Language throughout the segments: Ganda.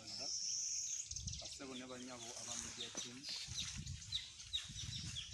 Canada. Basebo ne banyabo abamedia team.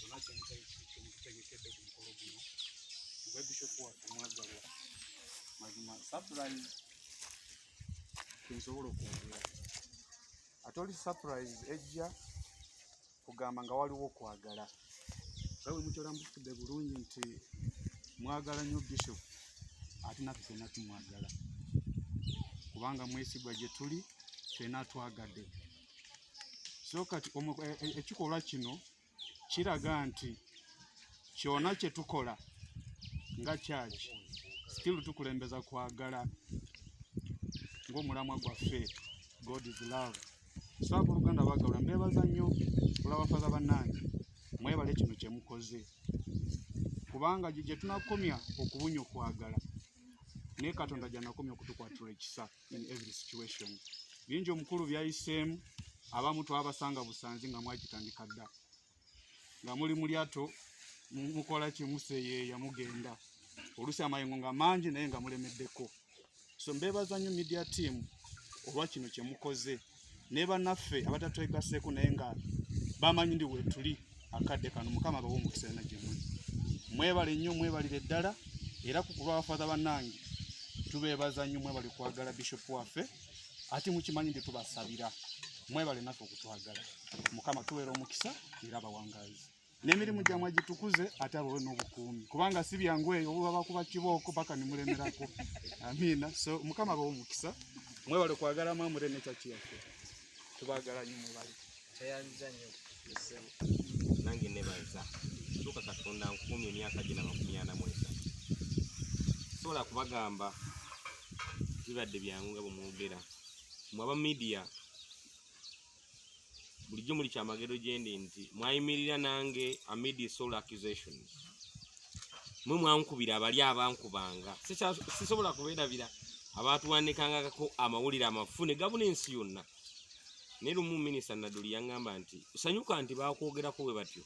Tunataka nikutegekete ku mukolo guno. Ubwe bishop wa kumwagala. Mazima surprise. Kinsobola okuwulira. Atoli surprise ejja kugamba nga waliwo okwagala. Sawe muchola mbufudde bulungi nti mwagala nnyo bishop ate naffe ffenna tumwagala kubanga mwesigwa gye tuli ffenna twagadde. So kati ekikolwa kino kiraga nti kyonna kye tukola nga church still tukulembeza kwagala ng'omulamwa gwaffe God is love. So abooluganda baagala mbeebaza nnyo olaba bafaza bannange mwebale kino kye mukoze kubanga gye tunakomya okubunya okwagala naye Katonda gy'anakomya okutukwatula ekisa in every situation. Bingi omukulu byayiseemu abamu twabasanga busanzi nga mwagitandika dda nga muli mu lyato mukola kimuseeyeeya mugenda oluusi amayengo nga mangi naye nga mulemeddeko. So mbeebaza nnyo media team olwa kino kye mukoze ne bannaffe abatatwegaseeko naye nga bamanyi ndi weetuli akadde kano. Mukama abawe omukisa yonna gye muli. Mwebale nnyo mwebalire ddala era ku kulwa bafaza bannange tubeebaza nnyo mwebale kwagala bishop waffe ate mukimanyi nti tubasabira mwebale naffe okutwagala. Mukama tubeera omukisa era abawangazi n'emirimu gyammwe agitukuze ate abawe n'obukuumi kubanga si byangu eyo oba bakuba kibooko paka ne mulemerako. Amiina. So Mukama abawe omukisa mwebale kwagala mwamure ne kyaki yaffe tubaagala nnyo mwebale. Tayanza nnyo nange nebaza tuka Katonda nkumye emyaka gina 43 sobola kubagamba bibadde byangu nga bwemwogera mwaba media bulijjo muli kyamagero gyendi nti mwayimirira nange amid soul accusations mwe mwankubira abali abankubanga sisobola kubeerabira abatuwandikangako amawulire amafune gabuna ensi yonna. Ne lumu minisita Naduli yangamba nti usanyuka nti bakwogerako bwe batyo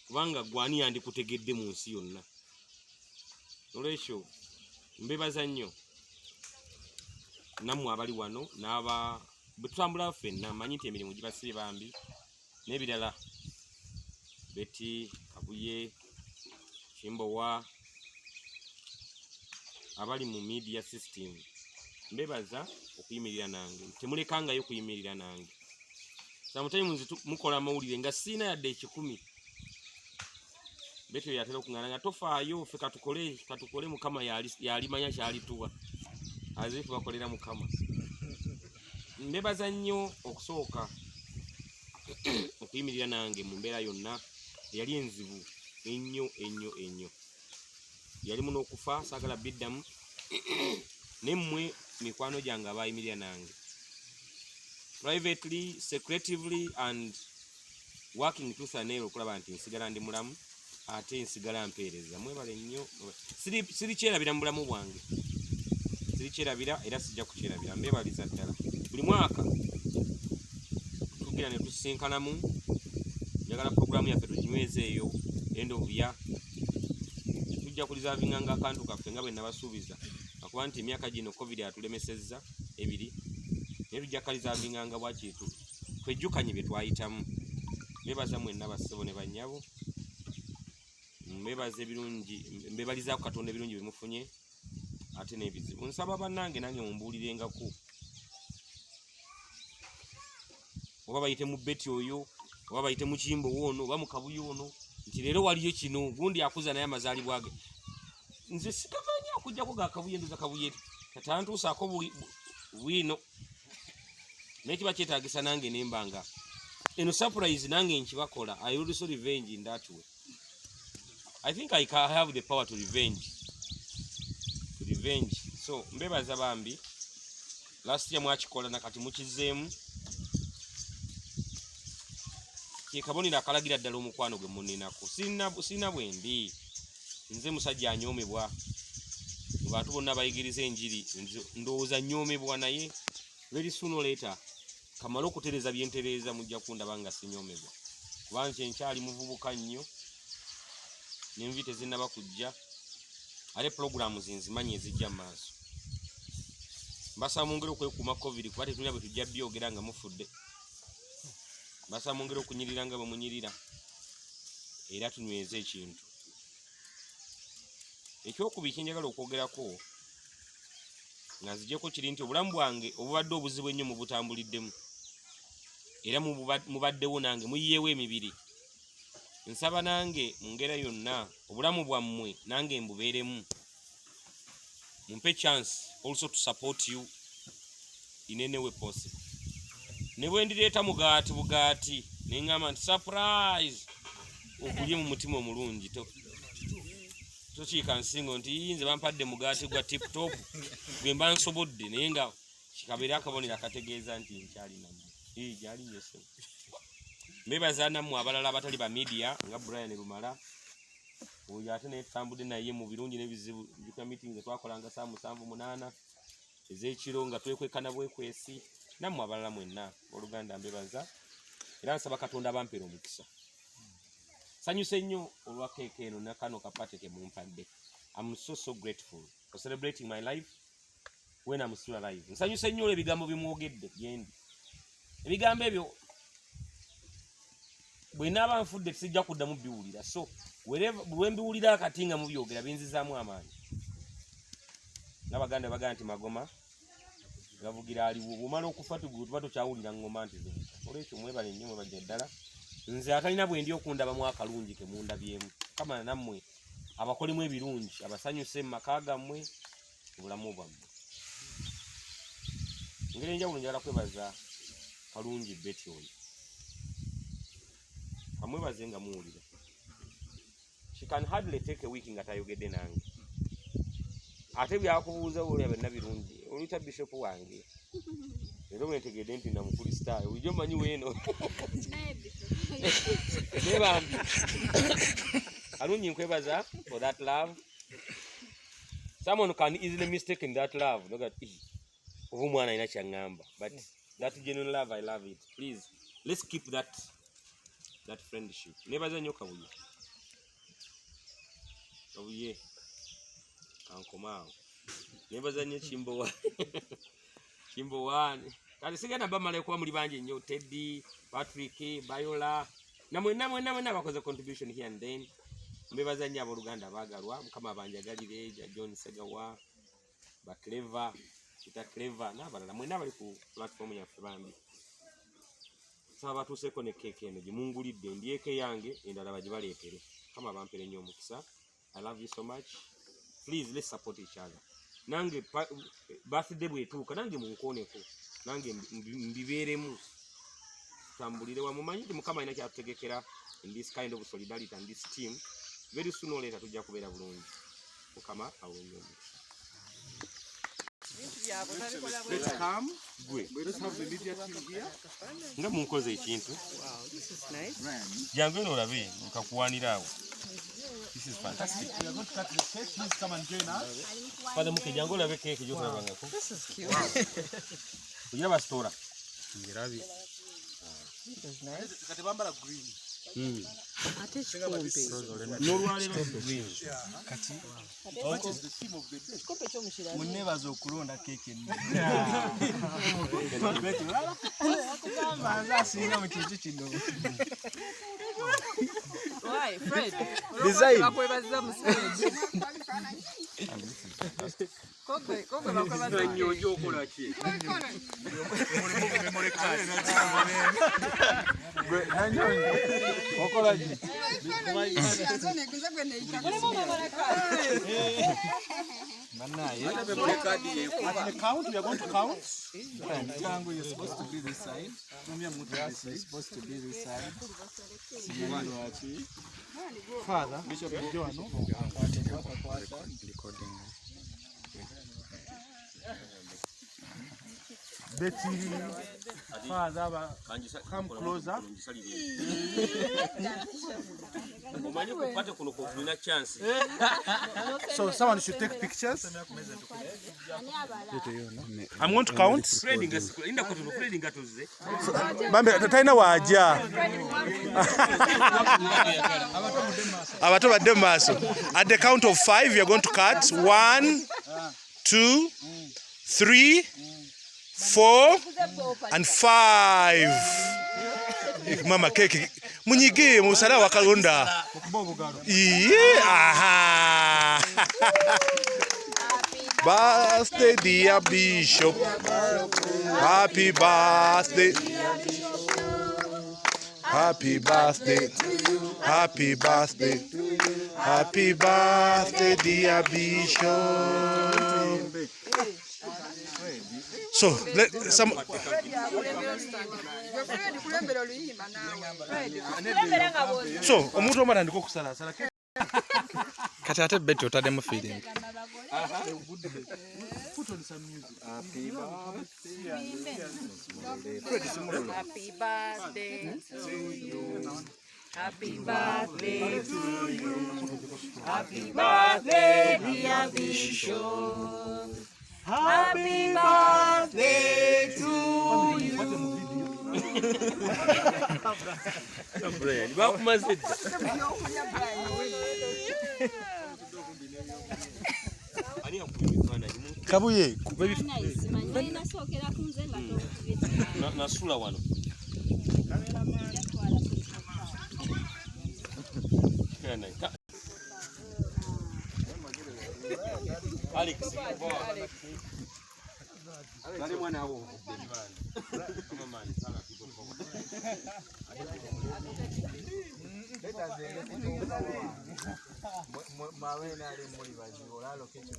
kubanga gwani yandikutegedde mu nsi yonna. Olwekyo mbebaza nnyo nammwe abali wano n'aba bwe tutambula ffenna manyi nti emirimu gibasibe bambi n'ebirala Beti Kabuye Kimbowa abali mu media system mbebaza okuyimirira nange temulekangayo kuyimirira nange. Sometimes mukola amawulire nga sina yadde 10 Betyo yatera okungana nga tofaayo ffe katukole Mukama yalimanya kyalituwa azifu bakolera Mukama. Mbebaza nnyo okusooka okuyimirira nange mu mbeera yonna yali enzibu ennyo yali muno okufa saagala biddamu nemmwe mikwano gyange abayimirira nange privately, secretively and working tooth and nail okulaba nti nsigala ndi mulamu ate nsigala mpeereza. Mwebale nnyo. Siri kyerabira mu bulamu bwange, siri kyerabira era sijja kukyerabira. Mbebaliza ddala. Buli mwaka tugira ne tusinkanamu njagala programu yaffe tuginyweze eyo end of year tujja kulizaavinganga akantu kaffe nga bwe nabasuubiza akuba nti emyaka gino covid atulemesezza ebiri naye tujja kalizaavinganga bwakitu twejjukanye bye twayitamu. Mbebaza mwenna bassebo ne bannyabo mbebaza ebirungi mbebalizaako Katonda ebirungi bye mufunye ate n'ebizibu. Nsaba bannange nange mumbuulirengako oba bayite mu Beti oyo oba bayite mu Kimbowa ono oba mu Kabuye ono nti leero waliyo kino gundi akuza naye amazaalibwa ge nze sikamanyi okujjako ga Kabuye nduza Kabuye tatantuusaako bwino naye kiba kyetaagisa nange nembanga eno surprise nange nkibakola. I will also revenge in that way. I think I can have the power to revenge. So mbebaza bambi last year mwakikola nakati mukizeemu kyekabonera akalagira ddala omukwano gwe muninako. Sina bwendi nze musajja anyoomebwa mu bantu bonna bayigiriza enjiri ndowooza nyoomebwa naye very soon or later kamala okutereza byentereza mujja kundaba nga sinyoomebwa kubanga nkyali muvubuka nnyo n'envi tezinnaba kujja ate programu zinzimanyi ezijja mu maaso. Mbasaba mwongere okwekuuma covid kuba tetulina bwe tujja byogera nga mufudde. Mbasaba mwongere okunyirira nga bwe munyirira era tunyweze ekintu. Ekyokubiri kye njagala okwogerako nga nzijeko kiri nti obulamu bwange obubadde obuzibu ennyo mu butambuliddemu era mubaddewo nange muyiyeewo emibiri. Nsaba nange mu ngera yonna obulamu bwammwe nange mbubeeremu. Mumpe chance also to support you in any way possible. Ne bwe ndireeta bugaati neŋŋamba nti surprise okulye mu mutima omulungi tokiika nsingo nti nze bampadde mugaati gwa tip top gwe mba nsobodde naye nga kikabeera akabonero akategeeza nti nkyalinamu gyali yese. Mbebaza nammwe abalala abatali ba media nga Brian Lumala oyo ate naye tutambudde naye mu birungi n'ebizibu. Njukira meeting ze twakolanga saa 7-8 ez'ekiro nga twekwekana bwekwesi. Nammwe abalala mwenna oluganda mbebaza era nsaba Katonda abampeera omukisa. Sanyuse nnyo olwa keeke eno nakano kapate ke mumpadde. I'm so grateful for celebrating my life when I'm still alive. Nsanyuse nnyo ebigambo bimwogedde gyendi. Ebigambo ebyo bwe naaba nfudde sijja kuddamu biwulira. So bwe mbiwulira akati nga mubyogera binzizaamu amaanyi. N'Abaganda bagamba nti magoma gavugira aliwo. Bw'omala okufa tuba tokyawulira ngoma nti zo. Olwekyo mwebale nnyo mwebajja ddala. Nze atalina bwe ndi okundabamu akalungi ke mundabyemu. Kama nammwe abakolemu ebirungi abasanyuse mu maka gammwe obulamu bwammwe. Ngeri enjawulo njagala kwebaza kalungi Betty oyo. Amwebaze nga muwulira. She can hardly take a week nga tayogedde nange. Ate byakubuuza olya byonna birungi. Oluyita bishop wange. Leero bwe ntegedde nti namukristaayo. Bulijjo mmanyi weeno. Nebambi. Kalungi nkwebaza for that love. Someone can easily mistake in that love. Look at it. Oba omwana alina kyaŋŋamba. But that genuine love, I love it. Please, let's keep that friendship. Nebaza nnyo Kabuye. Kabuye. Kankomaawo. Nebaza nnyo Kimbo wane. Kati sigenda bamala kuba muli bangi nnyo. Teddy, Patrick, Bayola. Na mwenna bakoze contribution here and then. Mbebaza nnyo abooluganda abaagalwa. Mukama abanjagalire, John Segawa, Clever, Peter Clever, n'abalala. Mwenna bali ku platform yaffe bambi. Saba batuuseeko ne keeke eno gye mungulidde ndyeko yange endala bagibaleetere. Kama bampere nnyo omukisa. I love you so much. Please, let's support each other. Nange birthday bwetuuka nange munkooneko. Nange mbibeeremu. Tambulire wa mumanyi nti Mukama alina kyatutegekera in this kind of solidarity and this team. Very soon or later tujja kubeera bulungi. Mukama awonye omukisa. Let's come. Let's have the media team here. Nga munkoze ekintu. Wow, this is nice. Jangu eno olabe nkakuwanira awo. This is fantastic. We are going to cut the cake. Please come and join us. Father muke jangu olabe cake gy'okulabangako. This is cute. Ojja bastora. Ngirabi. This is nice. Kati bambala green. Ate kikompe. N'olwaleero green. Kati. What is the theme of the day? Kikompe ky'omushira. Munebaza okulonda cake ennyo. Akugamba asinga mu kintu kino. Why, Fred? Design. Bakwebaza mu stage. Kobe bakwebaza. Nnyo okola ki? Memory card. Okola ki? At the count, we are going to count. Tango, you're supposed to be this side. Yes, you're supposed to be this side. Father, Bishop John. Betty, Father, come closer. So someone should take pictures. I'm going to count. Bambe tataina waja. Abato badde maaso. At the count of 5, we are going to cut. 1, 2, 3. 4 and 5. Mama cake. Munyige musala wakalonda. Aha. Birthday, dear Bishop. Happy birthday. Happy birthday. Happy birthday. Happy birthday, dear Bishop. So, some. So, omuntu omwana ndiko kusala sala. Kati ate beti otademu feeling. Put on some music. Happy birthday to you. Happy birthday to you. Happy birthday, dear Bishop. Happy birthday to you. Kabuye nasula wano Alex Dale mwana wao. Kama mani sana kitu kwa. Leta zele kutoka. Mawena ali muri baji olalo kitu.